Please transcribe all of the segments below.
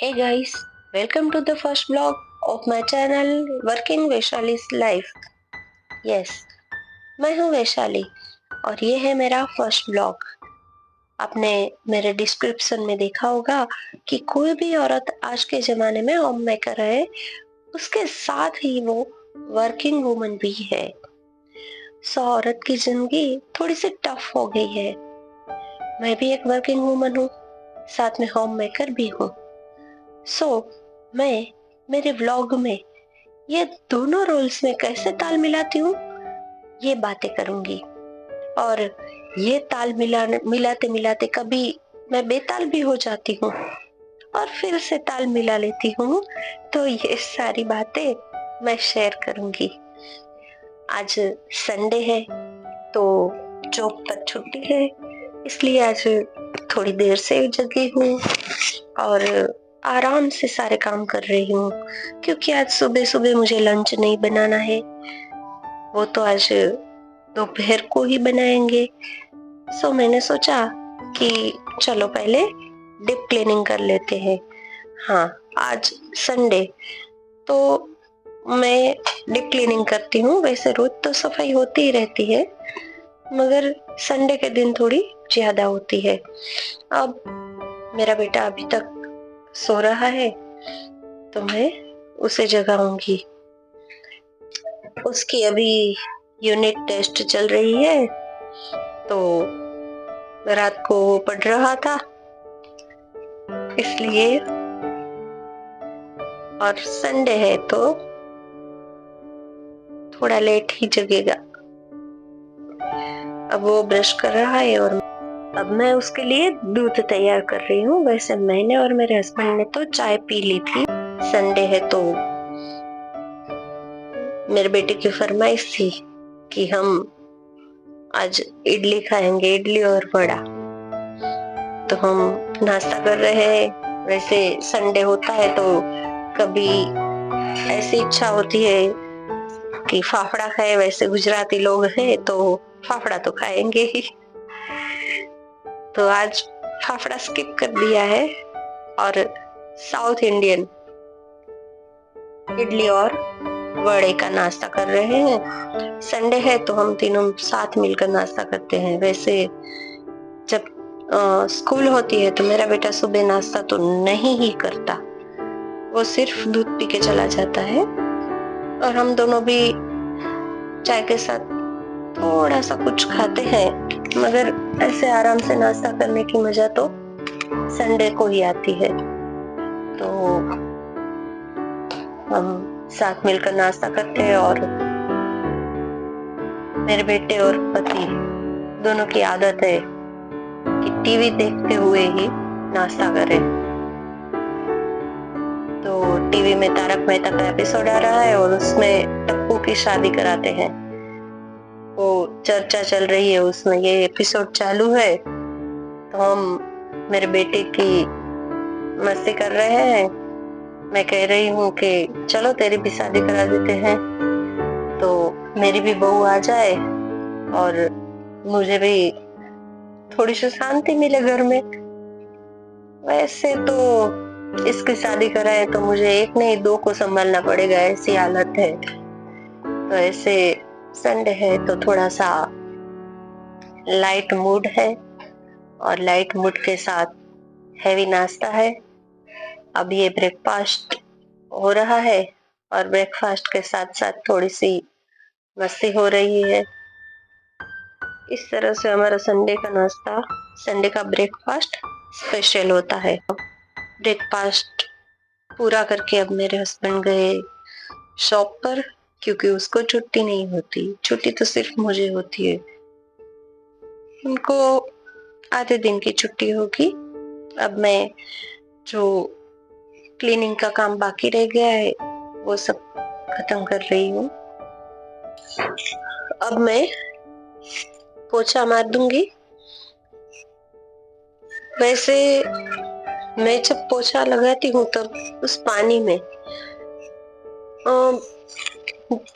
Hey guys, welcome to the first vlog of my channel Working Vaishali's Life. Yes, मैं हूँ वैशाली और ये है मेरा फर्स्ट ब्लॉग। आपने मेरे डिस्क्रिप्शन में देखा होगा कि कोई भी औरत आज के जमाने में होम मेकर है, उसके साथ ही वो वर्किंग वुमन भी है। औरत की जिंदगी थोड़ी सी टफ हो गई है। मैं भी एक वर्किंग वुमन हूँ, साथ में होम मेकर भी हूँ। मैं मेरे व्लॉग में ये दोनों रोल्स में कैसे ताल मिलाती हूँ, ये बातें करूंगी। और ये ताल मिलाते मिलाते कभी मैं बेताल भी हो जाती हूँ और फिर से ताल मिला लेती हूँ, तो ये सारी बातें मैं शेयर करूंगी। आज संडे है तो जॉब पर छुट्टी है, इसलिए आज थोड़ी देर से जगी हूँ और आराम से सारे काम कर रही हूँ, क्योंकि आज सुबह सुबह मुझे लंच नहीं बनाना है, वो तो आज दोपहर को ही बनाएंगे। मैंने सोचा कि चलो पहले डीप क्लीनिंग कर लेते हैं। हाँ, आज संडे तो मैं डीप क्लीनिंग करती हूँ। वैसे रोज तो सफाई होती ही रहती है, मगर संडे के दिन थोड़ी ज्यादा होती है। अब मेरा बेटा अभी तक सो रहा है तो मैं उसे जगाऊंगी। उसकी अभी यूनिट टेस्ट चल रही है, तो रात को वो पढ़ रहा था इसलिए, और संडे है तो थोड़ा लेट ही जगेगा। अब वो ब्रश कर रहा है और अब मैं उसके लिए दूध तैयार कर रही हूँ। वैसे मैंने और मेरे हस्बैंड ने तो चाय पी ली थी। संडे है तो मेरे बेटे की फरमाइश थी कि हम आज इडली खाएंगे, इडली और वड़ा। तो हम नाश्ता कर रहे हैं। वैसे संडे होता है तो कभी ऐसी इच्छा होती है कि फाफड़ा खाए, वैसे गुजराती लोग हैं तो फाफड़ा तो खाएंगे ही। तो आज फाफड़ा स्किप कर दिया है और साउथ इंडियन इडली और वड़े का नाश्ता कर रहे हैं। संडे है तो हम तीनों साथ मिलकर नाश्ता करते हैं। वैसे जब स्कूल होती है तो मेरा बेटा सुबह नाश्ता तो नहीं ही करता, वो सिर्फ दूध पी के चला जाता है और हम दोनों भी चाय के साथ थोड़ा सा कुछ खाते हैं। मगर ऐसे आराम से नाश्ता करने की मजा तो संडे को ही आती है। तो हम साथ मिलकर नाश्ता करते हैं और मेरे बेटे और पति दोनों की आदत है कि टीवी देखते हुए ही नाश्ता करें। तो टीवी में तारक मेहता का एपिसोड आ रहा है और उसमें टप्पू की शादी कराते हैं, वो चर्चा चल रही है, उसमें ये एपिसोड चालू है। तो हम मेरे बेटे की मस्ती कर रहे हैं। मैं कह रही हूँ कि चलो तेरी भी शादी करा देते हैं, तो मेरी भी बहू आ जाए और मुझे भी थोड़ी सी शांति मिले घर में। वैसे तो इसकी शादी कराए तो मुझे एक नहीं दो को संभालना पड़ेगा, ऐसी हालत है। तो ऐसे संडे है तो थोड़ा सा लाइट मूड है और लाइट मूड के साथ हैवी नाश्ता है। अब ये ब्रेकफास्ट हो रहा है और ब्रेकफास्ट के साथ साथ थोड़ी सी मस्ती हो रही है। इस तरह से हमारा संडे का नाश्ता, संडे का ब्रेकफास्ट स्पेशल होता है। ब्रेकफास्ट पूरा करके अब मेरे हस्बैंड गए शॉप पर, क्योंकि उसको छुट्टी नहीं होती, छुट्टी तो सिर्फ मुझे होती है। उनको आधे दिन की छुट्टी होगी। अब मैं जो क्लीनिंग का काम बाकी रह गया है वो सब खत्म कर रही हूँ। अब मैं पोछा मार दूंगी। वैसे मैं जब पोछा लगाती हूँ तब उस पानी में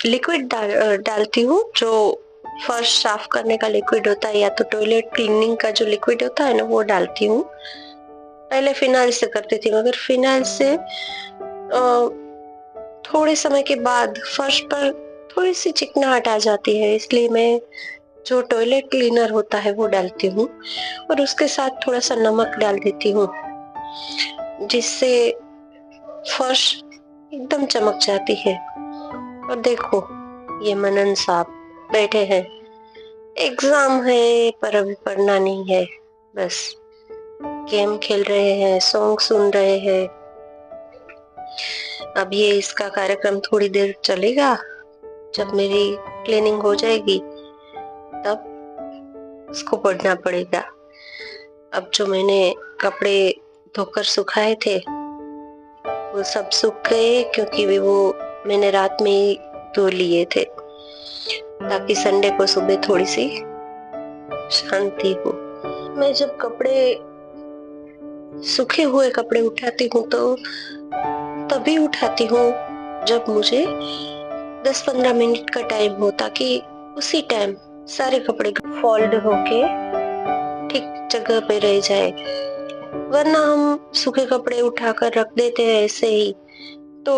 लिक्विड डालती हूँ, जो फर्श साफ करने का लिक्विड होता है या तो टॉयलेट क्लीनिंग का जो लिक्विड होता है ना, वो डालती हूँ। पहले फिनाइल से करती थी, मगर फिनाइल से थोड़े समय के बाद फर्श पर थोड़ी सी चिकनाहट आ जाती है, इसलिए मैं जो टॉयलेट क्लीनर होता है वो डालती हूँ और उसके साथ थोड़ा सा नमक डाल देती हूँ, जिससे फर्श एकदम चमक जाती है। और देखो, ये मनन साहब बैठे हैं, एग्जाम है पर अभी पढ़ना नहीं है, बस गेम खेल रहे हैं, सॉन्ग सुन रहे हैं। अब ये इसका कार्यक्रम थोड़ी देर चलेगा, जब मेरी क्लीनिंग हो जाएगी तब उसको पढ़ना पड़ेगा। अब जो मैंने कपड़े धोकर सुखाए थे वो सब सूख गए, क्योंकि वो मैंने रात में ही धो लिए थे, ताकि संडे को सुबह थोड़ी सी शांति हो। मैं जब सूखे हुए कपड़े उठाती हूँ तो तभी उठाती हूँ जब मुझे 10-15 मिनट का टाइम हो, ताकि उसी टाइम सारे कपड़े फोल्ड होके ठीक जगह पे रह जाए। वरना हम सूखे कपड़े उठाकर रख देते हैं ऐसे ही, तो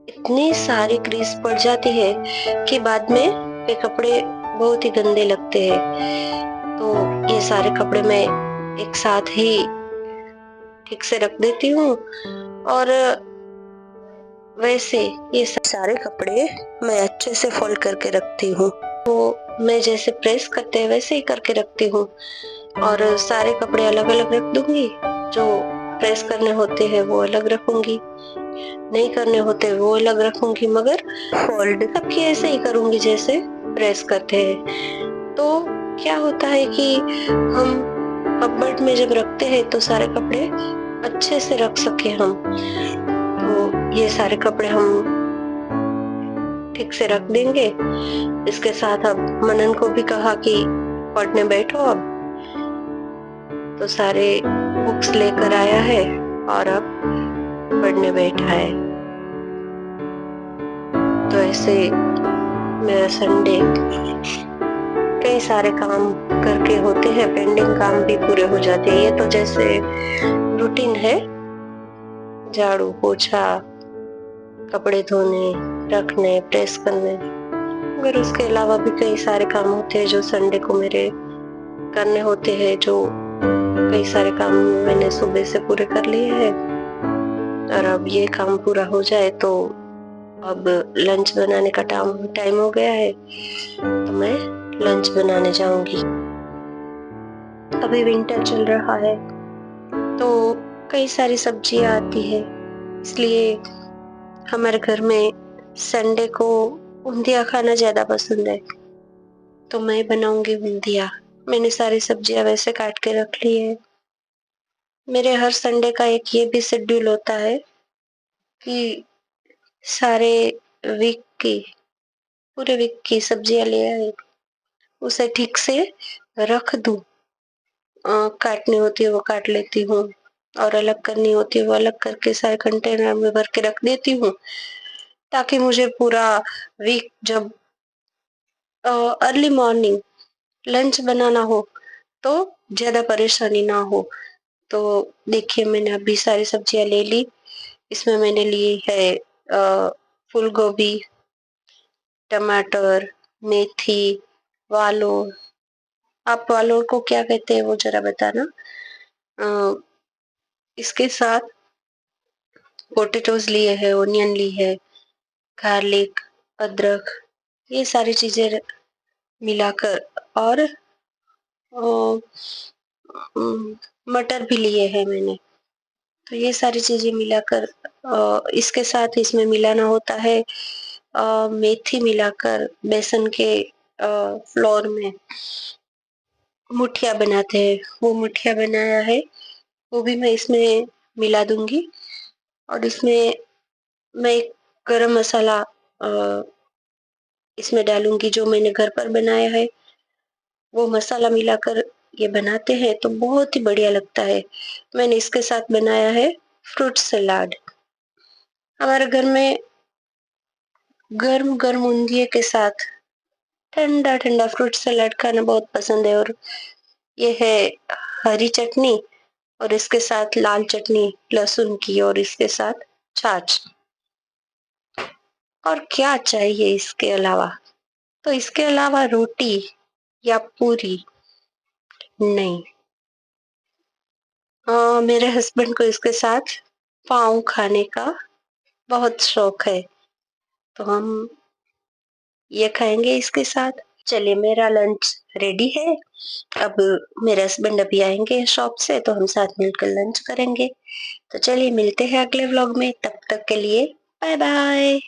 इतनी सारी ग्रीस पड़ जाती है कि बाद में ये कपड़े बहुत ही गंदे लगते हैं। तो ये सारे कपड़े मैं एक साथ ही ठीक से रख देती हूँ, और वैसे ये सारे कपड़े मैं अच्छे से फोल्ड करके रखती हूँ। तो मैं जैसे प्रेस करते हैं वैसे ही करके रखती हूँ, और सारे कपड़े अलग अलग रख दूंगी। जो प्रेस करने होते हैं वो अलग रखूंगी, नहीं करने होते वो अलग रखूंगी, मगर फोल्ड सबकी ऐसे ही करूंगी जैसे प्रेस करते हैं। तो क्या होता है कि हम कपबोर्ड में जब रखते हैं तो सारे कपड़े अच्छे से रख सके हम। तो ये सारे कपड़े हम ठीक से रख देंगे। इसके साथ अब मनन को भी कहा कि पढ़ने बैठो अब, तो सारे बुक्स लेकर आया है और अब पढ़ने बैठा है। तो ऐसे मेरा संडे कई सारे काम करके होते हैं, पेंडिंग काम भी पूरे हो जाते हैं। ये तो जैसे रूटीन है, झाड़ू पोछा, कपड़े धोने, रखने, प्रेस करने, मगर उसके अलावा भी कई सारे काम होते हैं जो संडे को मेरे करने होते हैं। जो कई सारे काम मैंने सुबह से पूरे कर लिए हैं, और अब ये काम पूरा हो जाए तो अब लंच बनाने का टाइम हो गया है, तो मैं लंच बनाने जाऊंगी। अभी विंटर चल रहा है तो कई सारी सब्जियां आती है, इसलिए हमारे घर में संडे को ऊंधिया खाना ज्यादा पसंद है, तो मैं बनाऊंगी ऊंधिया। मैंने सारी सब्जियां वैसे काट के रख ली है। मेरे हर संडे का एक ये भी शेड्यूल होता है कि सारे वीक की पूरे वीक की सब्जियां ले आए, उसे ठीक से रख दूं। काटनी होती है वो काट लेती हूँ, और अलग करनी होती है वो अलग करके सारे कंटेनर में भर के रख देती हूँ, ताकि मुझे पूरा वीक जब अर्ली मॉर्निंग लंच बनाना हो तो ज्यादा परेशानी ना हो। तो देखिए, मैंने अभी सारी सब्जियां ले ली। इसमें मैंने ली है फूल गोभी, टमाटर, मेथी, वालोर। आप वालोर को क्या कहते हैं वो जरा बताना। अ, इसके साथ पोटेटोज लिए है, ओनियन ली है, गार्लिक, अदरक, ये सारी चीजें मिलाकर, और मटर भी लिए हैं मैंने। तो ये सारी चीजें मिलाकर इसके साथ इसमें मिलाना होता है मेथी मिलाकर बेसन के फ्लोर में मुठिया बनाते हैं, वो मुठिया बनाया है, वो भी मैं इसमें मिला दूंगी। और इसमें मैं एक गरम मसाला इसमें डालूंगी जो मैंने घर पर बनाया है। वो मसाला मिलाकर ये बनाते हैं तो बहुत ही बढ़िया लगता है। मैंने इसके साथ बनाया है फ्रूट सलाद। हमारे घर में गर्म गर्म ऊंधिये के साथ ठंडा ठंडा फ्रूट सलाद खाना बहुत पसंद है। और ये है हरी चटनी और इसके साथ लाल चटनी लहसुन की, और इसके साथ छाछ। और क्या चाहिए इसके अलावा? तो इसके अलावा रोटी या पूरी नहीं। मेरे हस्बैंड को इसके साथ पाव खाने का बहुत शौक है, तो हम ये खाएंगे इसके साथ। चलिए, मेरा लंच रेडी है। अब मेरे हस्बैंड अभी आएंगे शॉप से, तो हम साथ मिलकर लंच करेंगे। तो चलिए, मिलते हैं अगले व्लॉग में। तब तक के लिए बाय बाय।